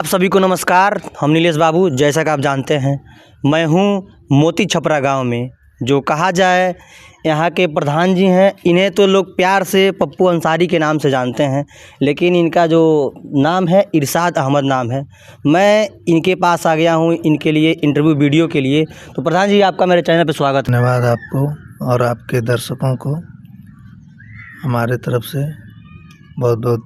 आप सभी को नमस्कार। हम नीलेश बाबू, जैसा कि आप जानते हैं मैं हूं मोती छपरा गांव में। जो कहा जाए यहाँ के प्रधान जी हैं, इन्हें तो लोग प्यार से पप्पू अंसारी के नाम से जानते हैं, लेकिन इनका जो नाम है इरशाद अहमद नाम है। मैं इनके पास आ गया हूं इनके लिए इंटरव्यू वीडियो के लिए। तो प्रधान जी, आपका मेरे चैनल पर स्वागत है। धन्यवाद आपको और आपके दर्शकों को हमारे तरफ से बहुत बहुत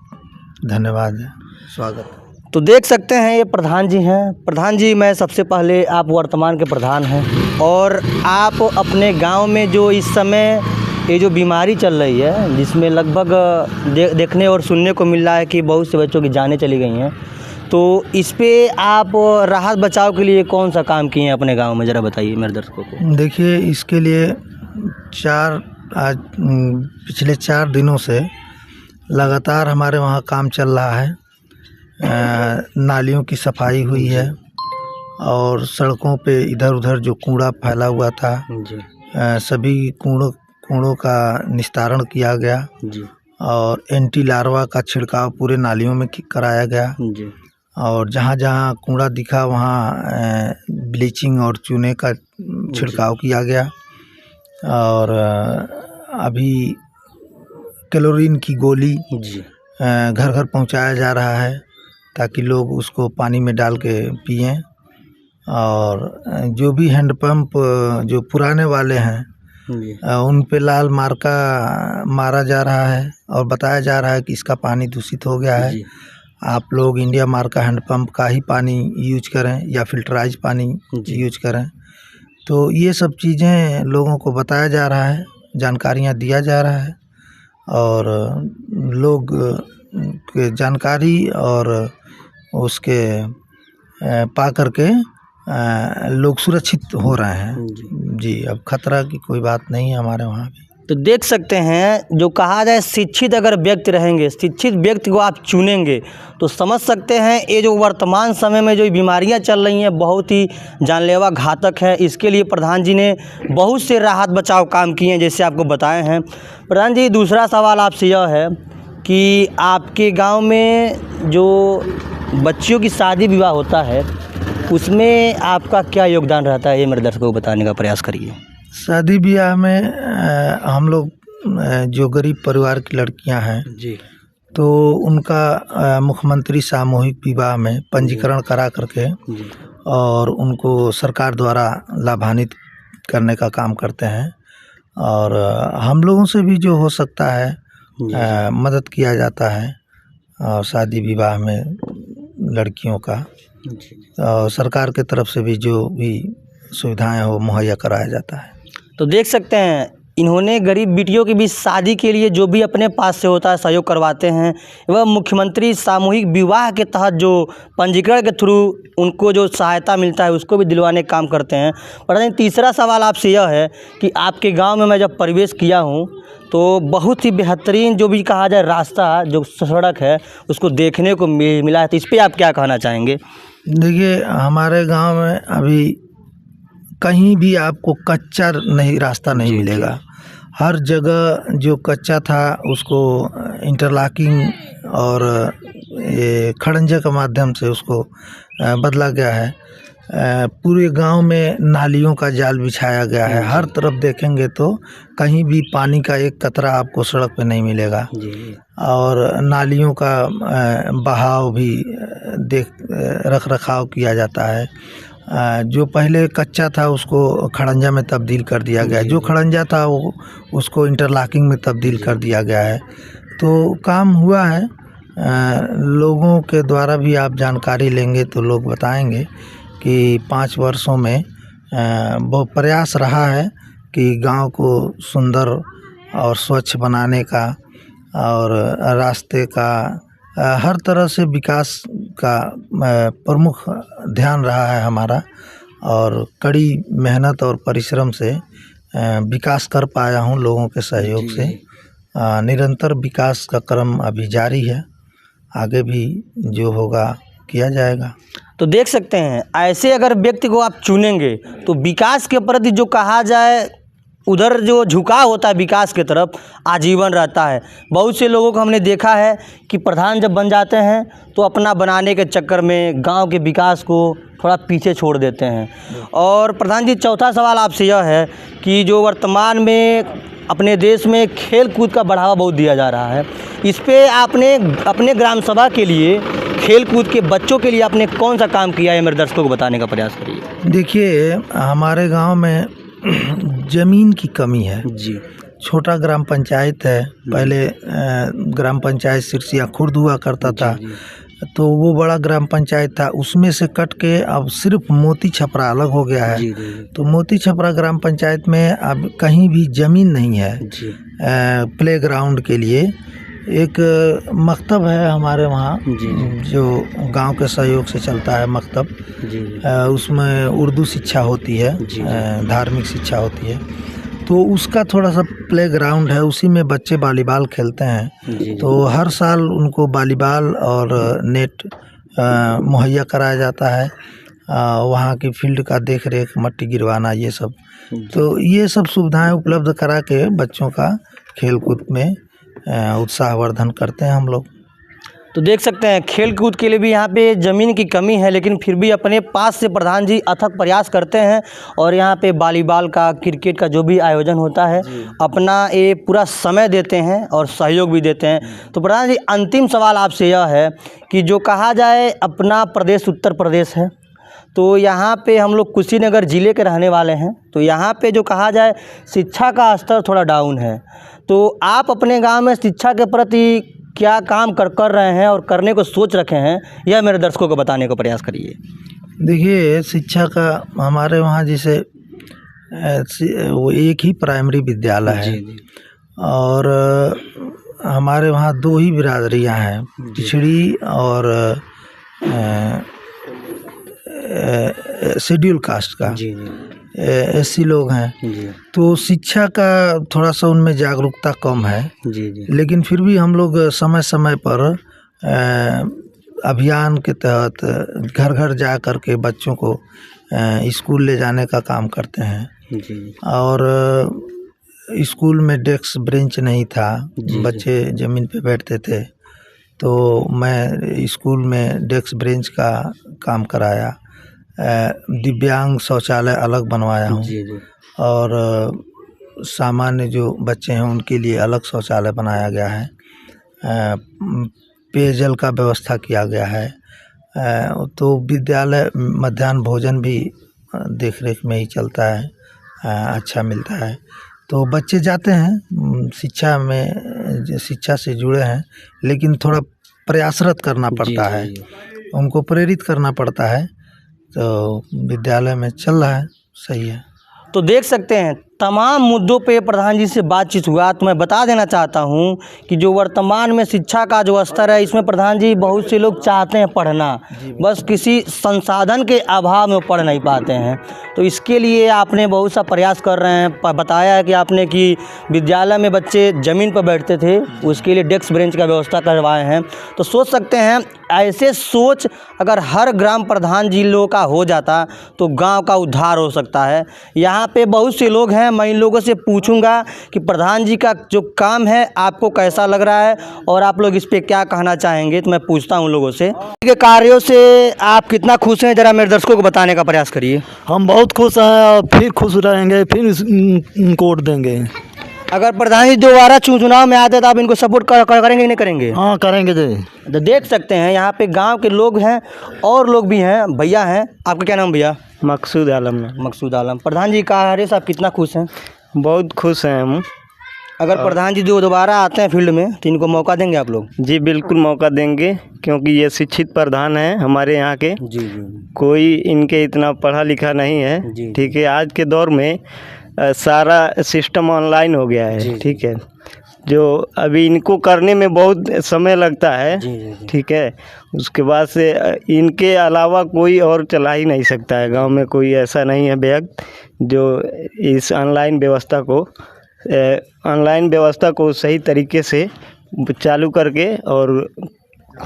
धन्यवाद है, स्वागत है। तो देख सकते हैं ये प्रधान जी हैं। प्रधान जी, मैं सबसे पहले, आप वर्तमान के प्रधान हैं और आप अपने गांव में जो इस समय ये जो बीमारी चल रही है, जिसमें लगभग देखने और सुनने को मिल रहा है कि बहुत से बच्चों की जानें चली गई हैं, तो इस पे आप राहत बचाव के लिए कौन सा काम किए हैं अपने गांव में, ज़रा बताइए मेरे दर्शकों को। देखिए, इसके लिए पिछले 4 दिनों से लगातार हमारे वहाँ काम चल रहा है। नालियों की सफाई हुई है और सड़कों पे इधर उधर जो कूड़ा फैला हुआ था जी सभी कूड़ों का निस्तारण किया गया जी और एंटी लार्वा का छिड़काव पूरे नालियों में कराया गया जी और जहाँ जहाँ कूड़ा दिखा वहाँ ब्लीचिंग और चूने का छिड़काव किया गया और अभी क्लोरीन की गोली जी घर घर पहुँचाया जा रहा है ताकि लोग उसको पानी में डाल के पिएं। और जो भी हैंडपम्प जो पुराने वाले हैं उन पे लाल मार्का मारा जा रहा है और बताया जा रहा है कि इसका पानी दूषित हो गया है, आप लोग इंडिया मार्का हैंडपम्प का ही पानी यूज करें या फिल्टराइज पानी यूज करें। तो ये सब चीज़ें लोगों को बताया जा रहा है, जानकारियाँ दिया जा रहा है और लोग के जानकारी और उसके पा करके लोग सुरक्षित हो रहे हैं। जी, अब खतरा की कोई बात नहीं है हमारे वहाँ भी। तो देख सकते हैं, जो कहा जाए शिक्षित अगर व्यक्ति रहेंगे, शिक्षित व्यक्ति को आप चुनेंगे तो समझ सकते हैं ये जो वर्तमान समय में जो बीमारियां चल रही हैं बहुत ही जानलेवा घातक है। इसके लिए प्रधान जी ने बहुत से राहत बचाव काम किए हैं, जैसे आपको बताए हैं। प्रधान जी, दूसरा सवाल आपसे यह है कि आपके गाँव में जो बच्चियों की शादी विवाह होता है उसमें आपका क्या योगदान रहता है, ये मेरे दर्शकों को बताने का प्रयास करिए। शादी ब्याह में हम लोग जो गरीब परिवार की लड़कियां हैं जी, तो उनका मुख्यमंत्री सामूहिक विवाह में पंजीकरण करा करके और उनको सरकार द्वारा लाभान्वित करने का काम करते हैं और हम लोगों से भी जो हो सकता है मदद किया जाता है और शादी विवाह में लड़कियों का और सरकार के तरफ से भी जो भी सुविधाएं हो मुहैया कराया जाता है। तो देख सकते हैं, इन्होंने गरीब बेटियों की भी शादी के लिए जो भी अपने पास से होता है सहयोग करवाते हैं एवं मुख्यमंत्री सामूहिक विवाह के तहत जो पंजीकरण के थ्रू उनको जो सहायता मिलता है उसको भी दिलवाने का काम करते हैं। पर तीसरा सवाल आपसे यह है कि आपके गांव में मैं जब प्रवेश किया हूं तो बहुत ही बेहतरीन जो भी कहा जाए रास्ता, जो सड़क है, उसको देखने को मिला है। तो इस पर आप क्या कहना चाहेंगे? देखिए, हमारे गांव में अभी कहीं भी आपको कच्चा रास्ता नहीं मिलेगा। हर जगह जो कच्चा था उसको इंटरलॉकिंग और ये खड़ंजे के माध्यम से उसको बदला गया है। पूरे गांव में नालियों का जाल बिछाया गया है। हर तरफ देखेंगे तो कहीं भी पानी का एक कतरा आपको सड़क पे नहीं मिलेगा और नालियों का बहाव भी रख रखाव किया जाता है। जो पहले कच्चा था उसको खड़ंजा में तब्दील कर दिया गया है, जो खड़ंजा था वो उसको इंटरलॉकिंग में तब्दील कर दिया गया है। तो काम हुआ है। लोगों के द्वारा भी आप जानकारी लेंगे तो लोग बताएंगे कि 5 वर्षों में बहुत प्रयास रहा है कि गांव को सुंदर और स्वच्छ बनाने का और रास्ते का हर तरह से विकास का प्रमुख ध्यान रहा है हमारा और कड़ी मेहनत और परिश्रम से विकास कर पाया हूं लोगों के सहयोग से। निरंतर विकास का क्रम अभी जारी है, आगे भी जो होगा किया जाएगा। तो देख सकते हैं, ऐसे अगर व्यक्ति को आप चुनेंगे तो विकास के प्रति जो कहा जाए उधर जो झुकाव होता है विकास की तरफ आजीवन रहता है। बहुत से लोगों को हमने देखा है कि प्रधान जब बन जाते हैं तो अपना बनाने के चक्कर में गांव के विकास को थोड़ा पीछे छोड़ देते हैं। और प्रधान जी, चौथा सवाल आपसे यह है कि जो वर्तमान में अपने देश में खेल कूद का बढ़ावा बहुत दिया जा रहा है, इस पे आपने अपने ग्राम सभा के लिए खेल कूद के बच्चों के लिए आपने कौन सा काम किया है, मेरे दर्शकों को बताने का प्रयास करिए। देखिए, हमारे गांव में ज़मीन की कमी है जी छोटा ग्राम पंचायत है। पहले ग्राम पंचायत सिरसिया खुर्द हुआ करता था, तो वो बड़ा ग्राम पंचायत था, उसमें से कट के अब सिर्फ मोती छपरा अलग हो गया है। तो मोती छपरा ग्राम पंचायत में अब कहीं भी ज़मीन नहीं है प्ले ग्राउंड के लिए। एक मकतब है हमारे वहाँ जो गांव के सहयोग से चलता है मकतब, उसमें उर्दू शिक्षा होती है, धार्मिक शिक्षा होती है। तो उसका थोड़ा सा प्ले ग्राउंड है, उसी में बच्चे वॉलीबॉल खेलते हैं। तो हर साल उनको वॉलीबॉल और नेट मुहैया कराया जाता है। वहाँ की फील्ड का देख रेख, मट्टी गिरवाना, ये सब, तो ये सब सुविधाएं उपलब्ध करा के बच्चों का खेल कूद में उत्साहवर्धन करते हैं हम लोग। तो देख सकते हैं खेल कूद के लिए भी यहाँ पे ज़मीन की कमी है, लेकिन फिर भी अपने पास से प्रधान जी अथक प्रयास करते हैं और यहाँ पे वॉलीबॉल का, क्रिकेट का जो भी आयोजन होता है अपना ये पूरा समय देते हैं और सहयोग भी देते हैं। तो प्रधान जी, अंतिम सवाल आपसे यह है कि जो कहा जाए अपना प्रदेश उत्तर प्रदेश है, तो यहाँ पे हम लोग कुशीनगर ज़िले के रहने वाले हैं, तो यहाँ पे जो कहा जाए शिक्षा का स्तर थोड़ा डाउन है। तो आप अपने गांव में शिक्षा के प्रति क्या काम कर रहे हैं और करने को सोच रखे हैं, यह मेरे दर्शकों को बताने का प्रयास करिए। देखिए, शिक्षा का हमारे वहाँ जैसे वो एक ही प्राइमरी विद्यालय है और हमारे वहाँ 2 ही बिरादरियाँ हैं, पिछड़ी और शेड्यूल कास्ट का, एससी लोग हैं। तो शिक्षा का थोड़ा सा उनमें जागरूकता कम है, लेकिन फिर भी हम लोग समय समय पर अभियान के तहत घर घर जा कर के बच्चों को स्कूल ले जाने का काम करते हैं। और स्कूल में डेस्क बेंच नहीं था, बच्चे ज़मीन पे बैठते थे, तो मैं स्कूल में डेस्क बेंच का काम कराया। दिव्यांग शौचालय अलग बनवाया हूँ और सामान्य जो बच्चे हैं उनके लिए अलग शौचालय बनाया गया है। पेयजल का व्यवस्था किया गया है। तो विद्यालय मध्याह्न भोजन भी देख रेख में ही चलता है, अच्छा मिलता है। तो बच्चे जाते हैं, शिक्षा से जुड़े हैं, लेकिन थोड़ा प्रयासरत करना पड़ता है, उनको प्रेरित करना पड़ता है। तो विद्यालय में चल रहा है, सही है। तो देख सकते हैं तमाम मुद्दों पे प्रधान जी से बातचीत हुआ। तो मैं बता देना चाहता हूँ कि जो वर्तमान में शिक्षा का जो स्तर है, इसमें प्रधान जी बहुत से लोग चाहते हैं पढ़ना, बस किसी संसाधन के अभाव में पढ़ नहीं पाते हैं। तो इसके लिए आपने बहुत सा प्रयास कर रहे हैं। बताया है कि आपने कि विद्यालय में बच्चे ज़मीन पर बैठते थे, उसके लिए डेस्क बेंच का व्यवस्था करवाए हैं। तो सोच सकते हैं ऐसे सोच अगर हर ग्राम प्रधान जी लोगों का हो जाता तो गाँव का उद्धार हो सकता है। यहाँ पे बहुत से लोग हैं, मैं इन लोगों से पूछूंगा कि प्रधान जी का जो काम है आपको कैसा लग रहा है और आप लोग इस पे क्या कहना चाहेंगे। तो मैं पूछता हूँ लोगों से के कार्यों से आप कितना खुश हैं, जरा मेरे दर्शकों को बताने का प्रयास करिए। हम बहुत खुश हैं और फिर खुश रहेंगे, फिर इनको वोट देंगे। अगर प्रधान जी दोबारा चुनाव में आते तो आप इनको सपोर्ट करेंगे कि नहीं करेंगे? हाँ, करेंगे। तो देख सकते हैं यहाँ पे गांव के लोग हैं और लोग भी हैं। भैया हैं, आपका क्या नाम भैया? मकसूद आलम। मकसूद आलम। प्रधान जी कार्य से आप कितना खुश हैं? बहुत खुश हैं हम। अगर प्रधान जी जो दोबारा आते हैं फील्ड में तो इनको मौका देंगे आप लोग? जी बिल्कुल मौका देंगे, क्योंकि ये शिक्षित प्रधान हैं हमारे यहाँ के। जी। कोई इनके इतना पढ़ा लिखा नहीं है, ठीक है। आज के दौर में सारा सिस्टम ऑनलाइन हो गया है, ठीक है। जो अभी इनको करने में बहुत समय लगता है, ठीक है। उसके बाद से इनके अलावा कोई और चला ही नहीं सकता है। गांव में कोई ऐसा नहीं है व्यक्ति जो इस ऑनलाइन व्यवस्था को सही तरीके से चालू करके और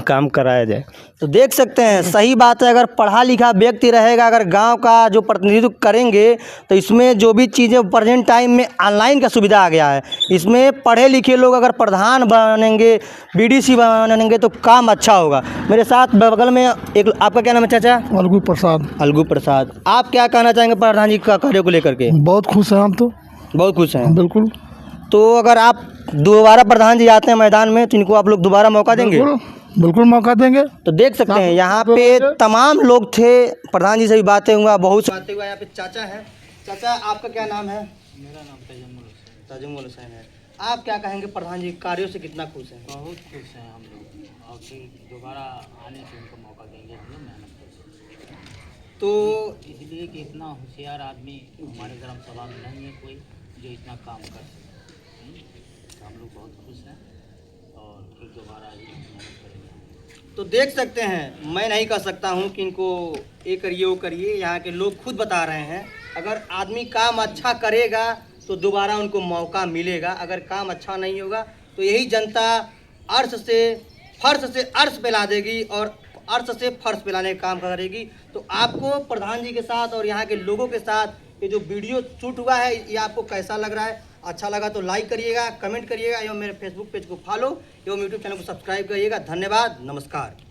काम कराया जाए। तो देख सकते हैं, सही बात है। अगर पढ़ा लिखा व्यक्ति रहेगा, अगर गांव का जो प्रतिनिधित्व करेंगे, तो इसमें जो भी चीज़ें प्रेजेंट टाइम में ऑनलाइन का सुविधा आ गया है, इसमें पढ़े लिखे लोग अगर प्रधान बनेंगे, बीडीसी बनेंगे, तो काम अच्छा होगा। मेरे साथ बगल में एक, आपका क्या नाम है चाचा? अलगू प्रसाद। अलगू प्रसाद, आप क्या कहना चाहेंगे प्रधान जी का कार्यों को लेकर के? बहुत खुश हैं हम तो, बहुत खुश हैं। बिल्कुल। तो अगर आप दोबारा प्रधान जी आते हैं मैदान में, तो इनको आप लोग दोबारा मौका देंगे? बिल्कुल मौका देंगे। तो देख सकते हैं यहाँ पे तमाम लोग थे, प्रधान जी से भी बातें हुआ, बहुत बातें हुआ। यहाँ पे चाचा है। चाचा, आपका क्या नाम है? मेरा नाम तजुमुल हुसैन है। आप क्या कहेंगे, प्रधान जी कार्यों से कितना खुश हैं? बहुत खुश हैं हम लोग, और फिर दोबारा आने से उनको मौका देंगे हम लोग मेहनत करेंगे। तो इसलिए कि इतना होशियार आदमी हमारे ग्राम सभा में नहीं है कोई जो इतना काम कर सके। तो हम लोग बहुत खुश हैं और फिर दोबारा ही मेहनत करेंगे। तो देख सकते हैं, मैं नहीं कह सकता हूँ कि इनको ये करिए वो करिए, यहाँ के लोग खुद बता रहे हैं। अगर आदमी काम अच्छा करेगा तो दोबारा उनको मौका मिलेगा, अगर काम अच्छा नहीं होगा तो यही जनता फर्श से अर्श पे ला देगी और अर्श से फर्श पे लाने का काम करेगी। तो आपको प्रधान जी के साथ और यहाँ के लोगों के साथ ये जो वीडियो शूट हुआ है, ये आपको कैसा लग रहा है? अच्छा लगा तो लाइक करिएगा, कमेंट करिएगा, एवं मेरे फेसबुक पेज को फॉलो एवं यूट्यूब चैनल को सब्सक्राइब करिएगा। धन्यवाद, नमस्कार।